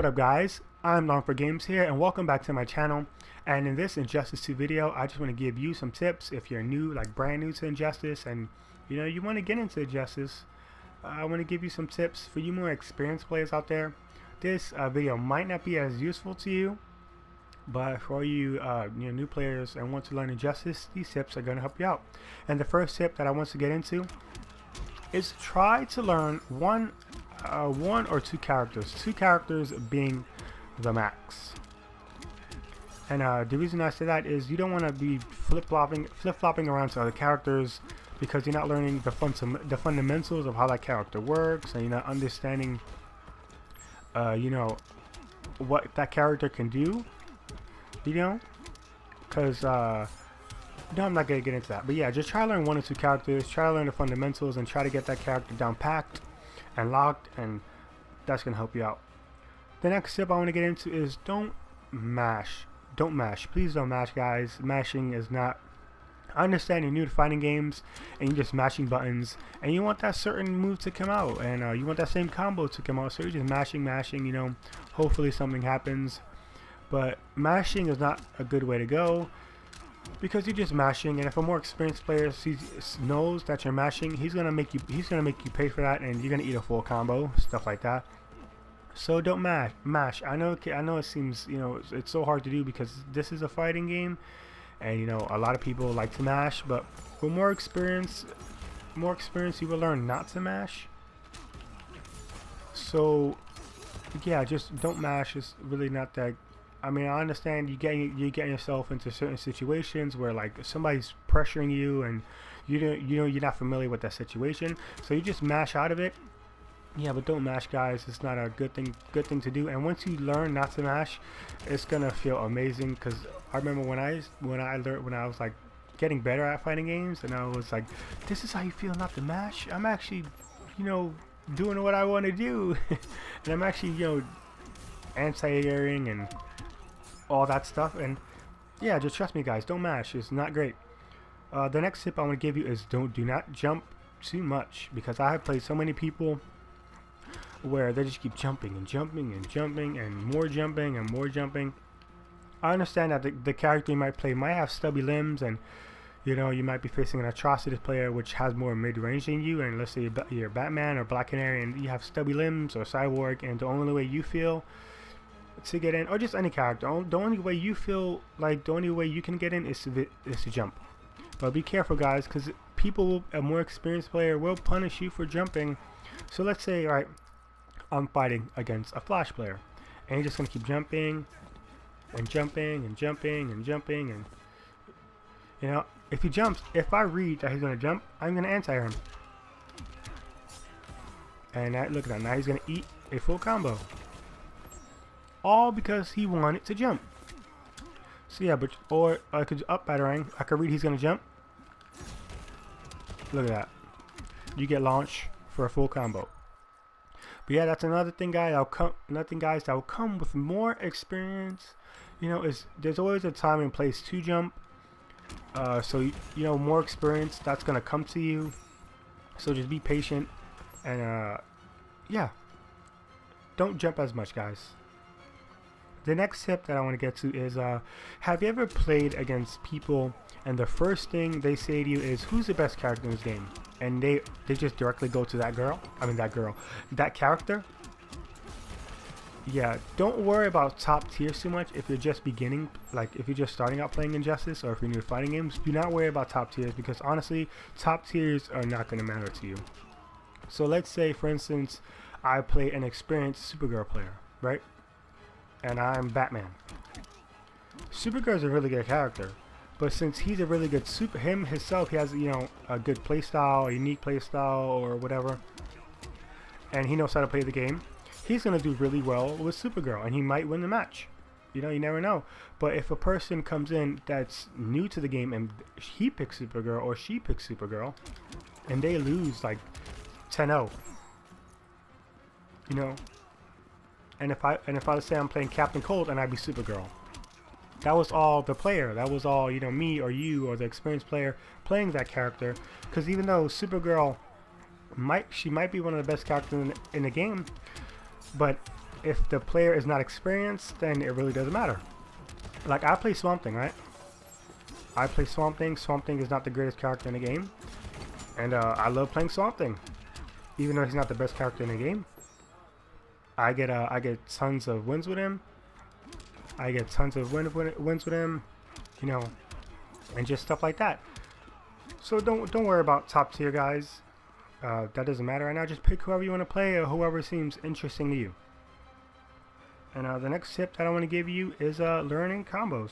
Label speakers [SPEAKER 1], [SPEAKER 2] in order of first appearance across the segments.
[SPEAKER 1] What up guys, I'm Long4Games here and welcome back to my channel. And in this Injustice 2 video, I just want to give you some tips if you're new, like brand new to Injustice, and you want to get into Injustice. I want to give you some tips for you more experienced players out there. This video might not be as useful to you, but for you, new players and want to learn Injustice, these tips are going to help you out. And the first tip that I want to get into is try to learn one or two characters being the max. And the reason I say that is you don't want to be flip-flopping around to other characters because you're not learning the fundamentals of how that character works, and you're not understanding what that character can do, because no, I'm not going to get into that. But yeah, just try to learn one or two characters, try to learn the fundamentals, and try to get that character down packed and locked, and that's going to help you out. The next tip I want to get into is don't mash. Don't mash. Please don't mash, guys. Mashing is not... I understand you're new to fighting games and you're just mashing buttons and you want that certain move to come out, and you want that same combo to come out, so you're just mashing, hopefully something happens. But mashing is not a good way to go, because you're just mashing, and if a more experienced player knows that you're mashing, he's gonna make you pay for that, and you're gonna eat a full combo, stuff like that. So don't mash. I know it seems, it's so hard to do because this is a fighting game, and a lot of people like to mash, but with more experience you will learn not to mash. So yeah, just don't mash. It's really not that... I mean, I understand you're getting yourself into certain situations where like somebody's pressuring you and you're not familiar with that situation, so you just mash out of it. Yeah, but don't mash, guys. It's not a good thing to do. And once you learn not to mash, it's gonna feel amazing. Because I remember when I was like getting better at fighting games, and I was like, this is how you feel not to mash. I'm actually doing what I want to do, and I'm actually anti-airing and all that stuff. And yeah, just trust me, guys, don't mash. It's not great. The next tip I want to give you is do not jump too much, because I have played so many people where they just keep jumping and jumping and jumping and more jumping and more jumping. I understand that the character you might play might have stubby limbs, and you might be facing an Atrocitus player which has more mid-range than you, and let's say you're Batman or Black Canary and you have stubby limbs, or Cyborg, and the only way you feel to get in, or just any character, the only way you feel like the only way you can get in is to jump. But be careful, guys, because a more experienced player will punish you for jumping. So let's say, alright, I'm fighting against a Flash player, and he's just gonna keep jumping and jumping and jumping and jumping, and if he jumps, if I read that he's gonna jump, I'm gonna anti-air him, and look at that, now he's gonna eat a full combo, all because he wanted to jump. So yeah, or I could up battering. I could read he's gonna jump. Look at that, you get launched for a full combo. But yeah, that's another thing, guys. That will come with more experience. There's always a time and place to jump. So more experience that's gonna come to you. So just be patient, and yeah, don't jump as much, guys. The next tip that I want to get to is, have you ever played against people and the first thing they say to you is, who's the best character in this game? And they just directly go to that character? Yeah, don't worry about top tiers too much if you're just beginning, like if you're just starting out playing Injustice, or if you're new to fighting games. Do not worry about top tiers, because honestly, top tiers are not going to matter to you. So let's say, for instance, I play an experienced Supergirl player, right? And I'm Batman. Supergirl is a really good character, but since he's a really good he has a good playstyle, a unique playstyle, or whatever, and he knows how to play the game, he's gonna do really well with Supergirl, and he might win the match. You never know. But if a person comes in that's new to the game and he picks Supergirl or she picks Supergirl, and they lose like 10-0, and if I say I'm playing Captain Cold and I be Supergirl, that was all the player. That was all me or you or the experienced player playing that character. Because even though Supergirl might be one of the best characters in the game, but if the player is not experienced, then it really doesn't matter. Like, I play Swamp Thing, right? I play Swamp Thing. Swamp Thing is not the greatest character in the game, and I love playing Swamp Thing, even though he's not the best character in the game. I get tons of wins with him. I get tons of wins with him, you know, and just stuff like that. So don't worry about top tier guys. That doesn't matter right now. Just pick whoever you want to play or whoever seems interesting to you. And the next tip that I want to give you is learning combos.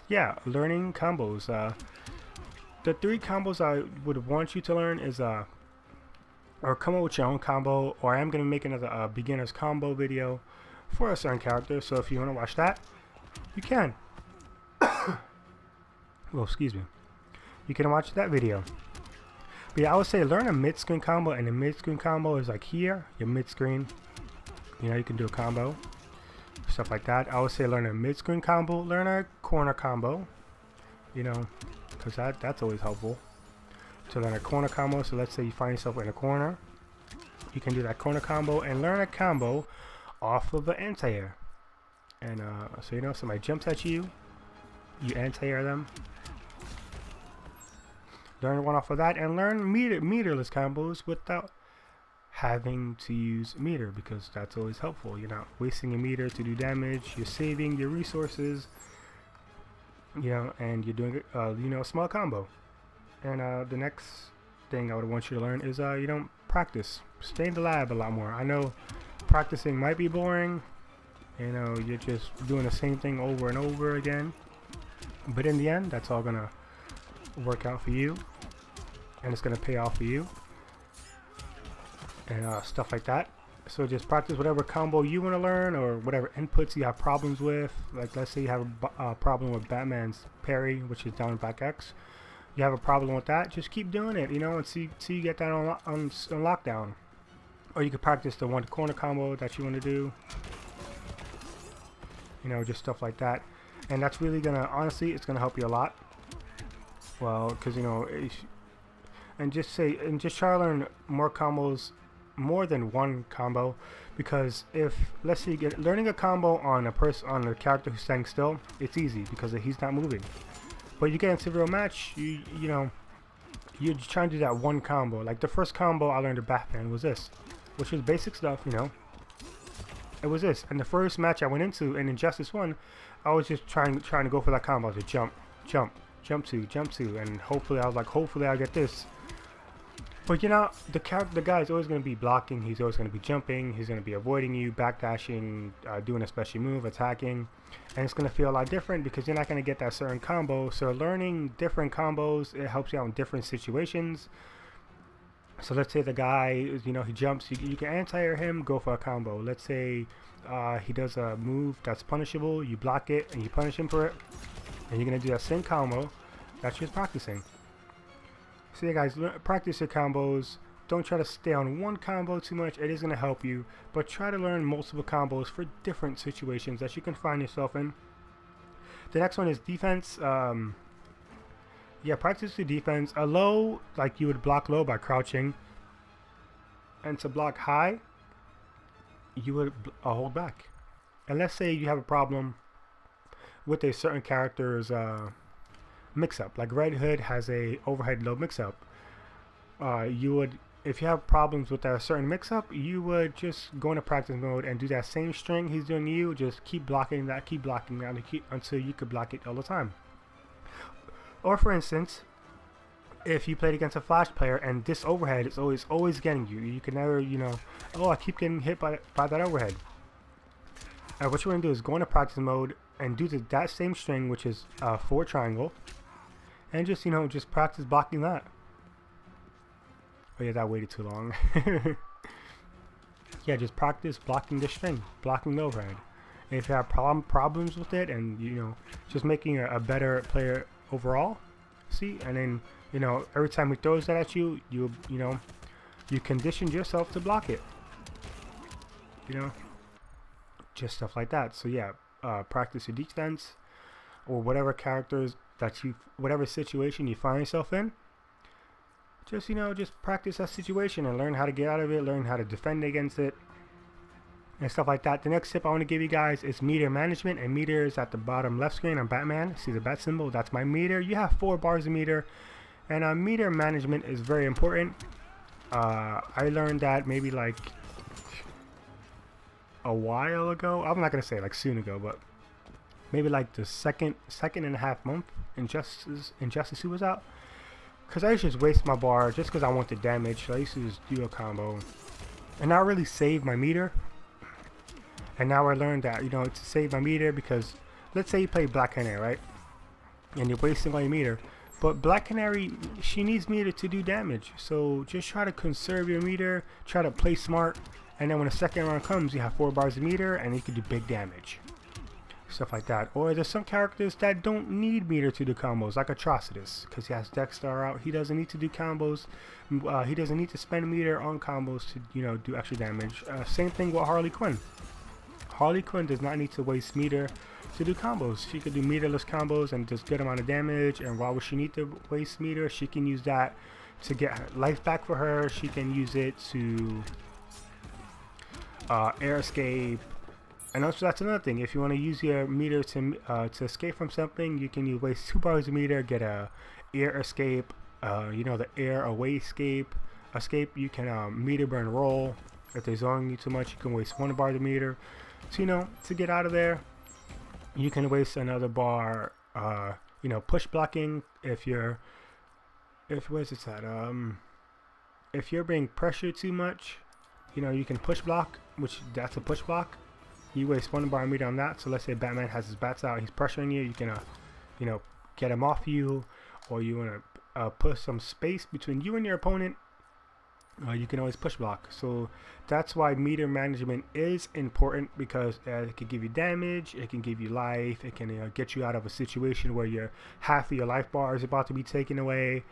[SPEAKER 1] Yeah, learning combos. The 3 combos I would want you to learn is or come up with your own combo, or I am going to make another beginner's combo video for a certain character, so if you want to watch that, you can. Well, excuse me. You can watch that video. But yeah, I would say learn a mid-screen combo, and the mid-screen combo is like here, your mid-screen. You know, you can do a combo, stuff like that. I would say learn a mid-screen combo, learn a corner combo, you know, because that's always helpful. To learn a corner combo, so let's say you find yourself in a corner, you can do that corner combo and learn a combo off of the anti-air. And so you know, somebody jumps at you, you anti-air them. Learn one off of that and learn meterless combos without having to use meter, because that's always helpful. You're not wasting a meter to do damage, you're saving your resources, you know, and you're doing you know, a small combo. And the next thing I would want you to learn is you know, practice. Stay in the lab a lot more. I know practicing might be boring, you know, you're just doing the same thing over and over again, but in the end that's all gonna work out for you, and it's gonna pay off for you, and stuff like that. So just practice whatever combo you want to learn, or whatever inputs you have problems with. Like, let's say you have a problem with Batman's parry, which is down back X. You have a problem with that, just keep doing it, you know, and see you get that on lockdown. Or you could practice the one corner combo that you want to do, you know, just stuff like that. And that's really gonna, honestly, it's gonna help you a lot. Well, because, you know, and just try to learn more combos, more than one combo, because if, let's say, you get learning a combo on a character who's standing still, it's easy because he's not moving. But you get into a real match, you know, you're trying to do that one combo. Like the first combo I learned of Batman was this, which was basic stuff, you know. It was this, and the first match I went into in Injustice 1, I was just trying to go for that combo, to jump to, and hopefully I was like, hopefully I'll get this. But you know, the guy's always going to be blocking, he's always going to be jumping, he's going to be avoiding you, backdashing, doing a special move, attacking, and it's going to feel a lot different because you're not going to get that certain combo. So learning different combos, it helps you out in different situations. So let's say the guy, you know, he jumps, you can anti-air him, go for a combo. Let's say he does a move that's punishable, you block it and you punish him for it, and you're going to do that same combo. That's just practicing. So yeah guys, practice your combos. Don't try to stay on one combo too much, it is going to help you, but try to learn multiple combos for different situations that you can find yourself in. The next one is defense. Yeah, practice your defense. A low, like you would block low by crouching, and to block high, you would hold back. And let's say you have a problem with a certain character's mix-up, like Red Hood has a overhead low mix-up. You would, if you have problems with a certain mix-up, you would just go into practice mode and do that same string he's doing to you. Just keep blocking that, until you could block it all the time. Or for instance, if you played against a Flash player and this overhead is always getting you, you can never, you know, oh, I keep getting hit by that overhead. And what you want to do is go into practice mode and do that same string, which is forward triangle, and just, you know, just practice blocking that. Oh yeah, that waited too long. Yeah, just practice blocking the string, blocking the overhead. And if you have problems with it, and, you know, just making a better player overall, see, and then, you know, every time he throws that at you, you know, you conditioned yourself to block it, you know, just stuff like that. So yeah, practice your defense, or whatever characters that whatever situation you find yourself in. Just, you know, just practice that situation and learn how to get out of it, learn how to defend against it, and stuff like that. The next tip I want to give you guys is meter management, and meter is at the bottom left screen on Batman. See the bat symbol? That's my meter. You have 4 bars of meter, and meter management is very important. I learned that maybe like a while ago. I'm not gonna say like soon ago, but maybe like the second and a half month Injustice 2 was out. Cause I used to just waste my bar just cause I wanted damage. So I used to just do a combo, and not really save my meter. And now I learned that, you know, to save my meter, because let's say you play Black Canary, right? And you're wasting all your meter. But Black Canary, she needs meter to do damage. So just try to conserve your meter, try to play smart, and then when the second round comes, you have 4 bars of meter and you can do big damage. Stuff like that. Or there's some characters that don't need meter to do combos, like Atrocitus, because he has Dexter out. He doesn't need to do combos. He doesn't need to spend meter on combos to, you know, do extra damage. Same thing with Harley Quinn. Harley Quinn does not need to waste meter to do combos. She could do meterless combos and just good amount of damage, and why would she need to waste meter? She can use that to get her life back for her. She can use it to air escape. And also, that's another thing. If you want to use your meter to escape from something, you can waste 2 bars of meter, get a air escape, you know, the air away escape. You can meter burn roll. If they're zoning you too much, you can waste 1 bar of meter. So, you know, to get out of there, you can waste another bar. You know, push blocking. If you're being pressured too much, you know, you can push block, which that's a push block. You waste 1 bar of meter on that. So let's say Batman has his bats out, he's pressuring you. You can, you know, get him off you, or you want to put some space between you and your opponent. You can always push block. So that's why meter management is important, because it can give you damage, it can give you life, it can get you out of a situation where your half of your life bar is about to be taken away.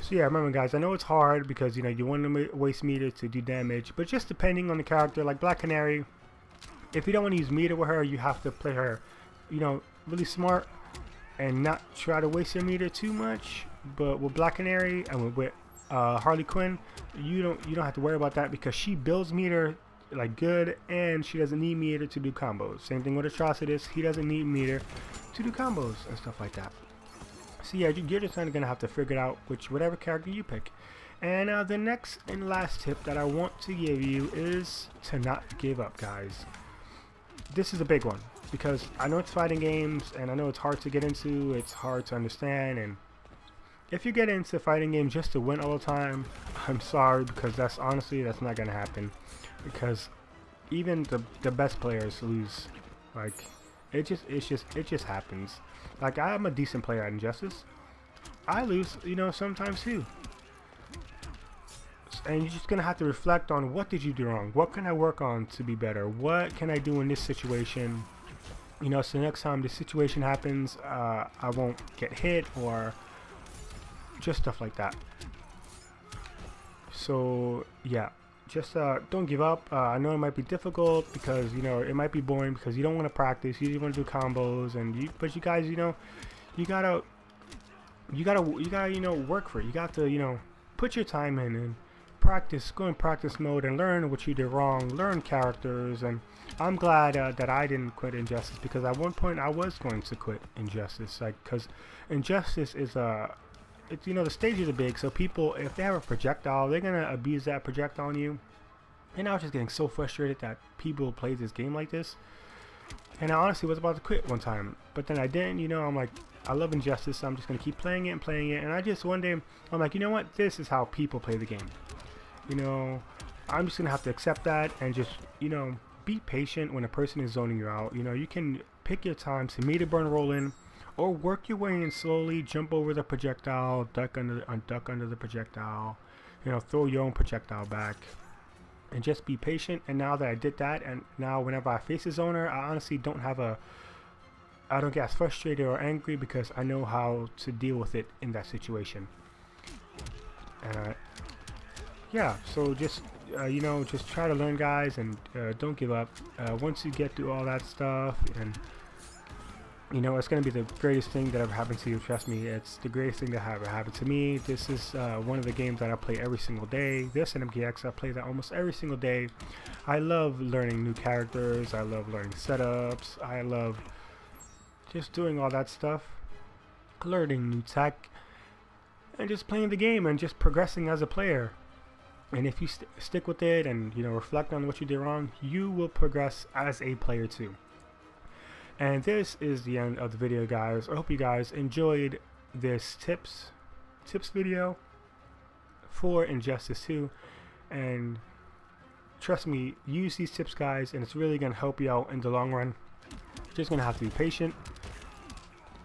[SPEAKER 1] So yeah, remember guys, I know it's hard because, you know, you want to waste meter to do damage, but just depending on the character, like Black Canary, if you don't want to use meter with her, you have to play her, you know, really smart and not try to waste your meter too much. But with Black Canary and with Harley Quinn, you don't have to worry about that, because she builds meter like good, and she doesn't need meter to do combos. Same thing with Atrocitus, he doesn't need meter to do combos and stuff like that. So yeah, you're just kind of gonna have to figure it out whatever character you pick. And the next and last tip that I want to give you is to not give up, guys. This is a big one, because I know it's fighting games, and I know it's hard to get into, it's hard to understand, and if you get into fighting games just to win all the time, I'm sorry, because that's not gonna happen. Because even the best players lose. Like, it just happens. Like, I'm a decent player at Injustice. I lose, you know, sometimes too. And you're just gonna have to reflect on, what did you do wrong? What can I work on to be better? What can I do in this situation? You know, so next time this situation happens, I won't get hit, or just stuff like that. So yeah, just don't give up. I know it might be difficult, because, you know, it might be boring, because you don't want to practice, you just want to do combos, and but you guys, you know, you gotta you know, work for it. You got to, you know, put your time in and practice, go in practice mode and learn what you did wrong, learn characters. And I'm glad that I didn't quit Injustice, because at one point I was going to quit Injustice, like, because Injustice is it's, you know, the stages are big, so people, if they have a projectile, they're gonna abuse that projectile on you. And I was just getting so frustrated that people play this game like this, and I honestly was about to quit one time, but then I didn't. You know, I'm like, I love Injustice, so I'm just gonna keep playing it and playing it. And I just, one day, I'm like, you know what, this is how people play the game. You know, I'm just gonna have to accept that, and just, you know, be patient when a person is zoning you out. You know, you can pick your time to meter burn roll in, or work your way in slowly, jump over the projectile, duck under the projectile, you know, throw your own projectile back, and just be patient. And now that I did that, and now whenever I face a zoner, I honestly don't get as frustrated or angry, because I know how to deal with it in that situation. And yeah, so just you know, just try to learn, guys, and don't give up. Once you get through all that stuff, and You know, it's going to be the greatest thing that ever happened to you. Trust me, it's the greatest thing that ever happened to me. This is one of the games that I play every single day. This and MKX, I play that almost every single day. I love learning new characters. I love learning setups. I love just doing all that stuff. Learning new tech. And just playing the game and just progressing as a player. And if you stick with it and, you know, reflect on what you did wrong, you will progress as a player too. And this is the end of the video, guys. I hope you guys enjoyed this tips video for Injustice 2. And trust me, use these tips, guys, and it's really gonna help you out in the long run. You're just gonna have to be patient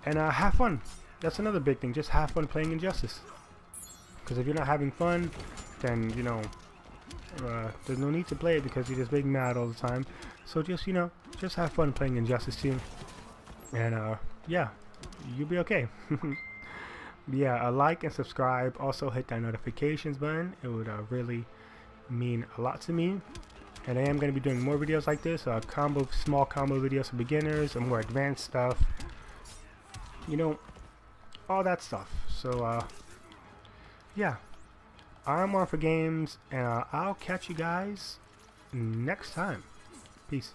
[SPEAKER 1] and have fun. That's another big thing. Just have fun playing Injustice. Because if you're not having fun, then, you know, there's no need to play it because you're just being mad all the time. So just, you know, just have fun playing Injustice 2. And yeah, you'll be okay. Yeah, like and subscribe. Also hit that notifications button. It would really mean a lot to me. And I am going to be doing more videos like this. Small combo videos for beginners and more advanced stuff. You know, all that stuff. So yeah, I'm on for games, and I'll catch you guys next time. Peace.